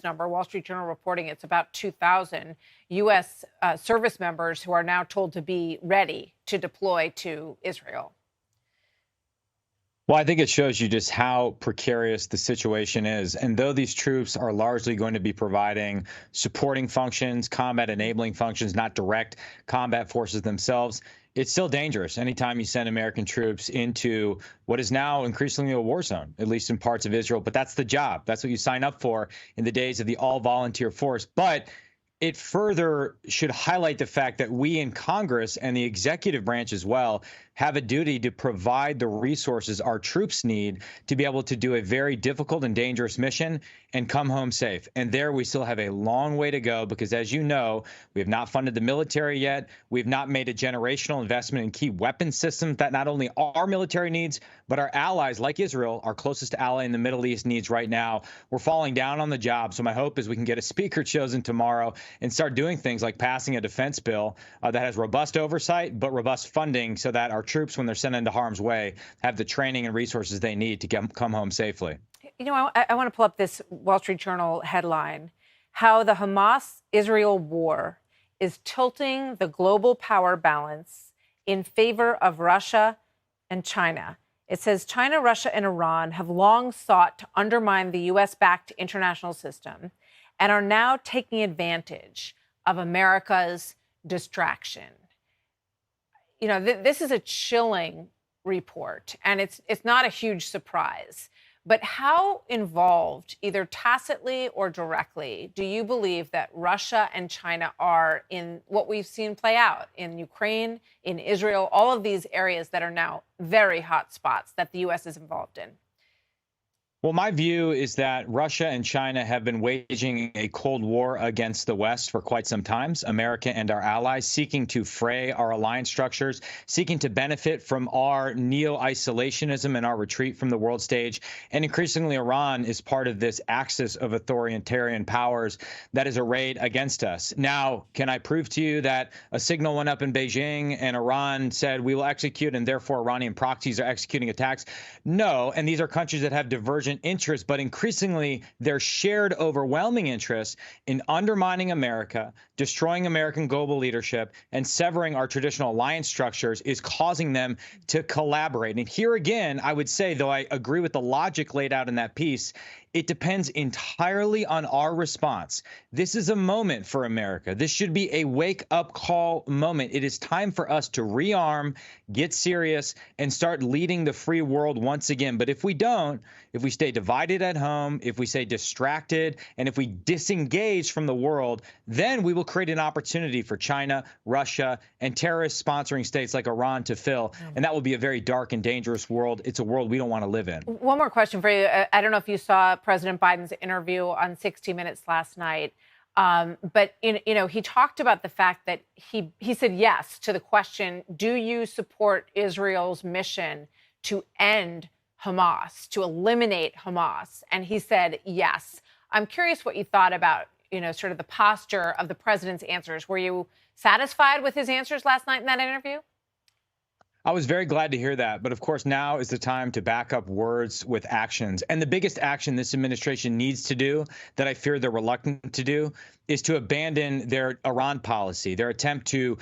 number. Wall Street Journal reporting it's about 2,000 U.S. Service members who are now told to be ready to deploy to Israel. Well, I think it shows you just how precarious the situation is. And though these troops are largely going to be providing supporting functions, combat enabling functions, not direct combat forces themselves, it's still dangerous anytime you send American troops into what is now increasingly a war zone, at least in parts of Israel. But that's the job. That's what you sign up for in the days of the all-volunteer force. But it further should highlight the fact that we in Congress and the executive branch as well have a duty to provide the resources our troops need to be able to do a very difficult and dangerous mission and come home safe. And there we still have a long way to go because, as you know, we have not funded the military yet. We've not made a generational investment in key weapon systems that not only our military needs, but our allies like Israel, our closest ally in the Middle East, needs right now. We're falling down on the job. So my hope is we can get a speaker chosen tomorrow and start doing things like passing a defense bill that has robust oversight, but robust funding so that our troops, when they're sent into harm's way, have the training and resources they need to come home safely. You know, I want to pull up this Wall Street Journal headline, how the Hamas-Israel war is tilting the global power balance in favor of Russia and China. It says China, Russia, and Iran have long sought to undermine the U.S.-backed international system and are now taking advantage of America's distraction. You know, this is a chilling report, and it's not a huge surprise. But how involved, either tacitly or directly, do you believe that Russia and China are in what we've seen play out in Ukraine, in Israel, all of these areas that are now very hot spots that the U.S. is involved in? Well, my view is that Russia and China have been waging a Cold War against the West for quite some time. America and our allies seeking to fray our alliance structures, seeking to benefit from our neo-isolationism and our retreat from the world stage. And increasingly, Iran is part of this axis of authoritarian powers that is arrayed against us. Now, can I prove to you that a signal went up in Beijing and Iran said we will execute and therefore Iranian proxies are executing attacks? No. And these are countries that have divergent interests, but increasingly their shared overwhelming interest in undermining America, destroying American global leadership, and severing our traditional alliance structures is causing them to collaborate. And here again, I would say, though I agree with the logic laid out in that piece, it depends entirely on our response. This is a moment for America. This should be a wake-up call moment. It is time for us to rearm, get serious, and start leading the free world once again. But if we don't, if we stay divided at home, if we stay distracted, and if we disengage from the world, then we will create an opportunity for China, Russia, and terrorist-sponsoring states like Iran to fill. And that will be a very dark and dangerous world. It's a world we don't want to live in. One more question for you. I don't know if you saw President Biden's interview on 60 Minutes last night. But, you know, he talked about the fact that he said yes to the question, do you support Israel's mission to end Hamas, to eliminate Hamas? And he said yes. I'm curious what you thought about, you know, sort of the posture of the president's answers. Were you satisfied with his answers last night in that interview? I was very glad to hear that. But of course, now is the time to back up words with actions. And the biggest action this administration needs to do that I fear they're reluctant to do is to abandon their Iran policy, their attempt to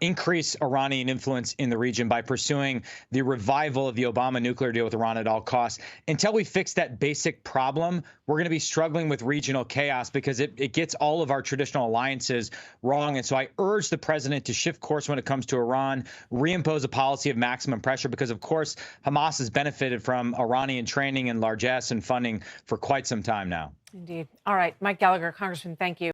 increase Iranian influence in the region by pursuing the revival of the Obama nuclear deal with Iran at all costs. Until we fix that basic problem, we're going to be struggling with regional chaos because it gets all of our traditional alliances wrong. And so I urge the president to shift course when it comes to Iran, reimpose a policy of maximum pressure, because, of course, Hamas has benefited from Iranian training and largesse and funding for quite some time now. Indeed. All right. Mike Gallagher, Congressman, thank you.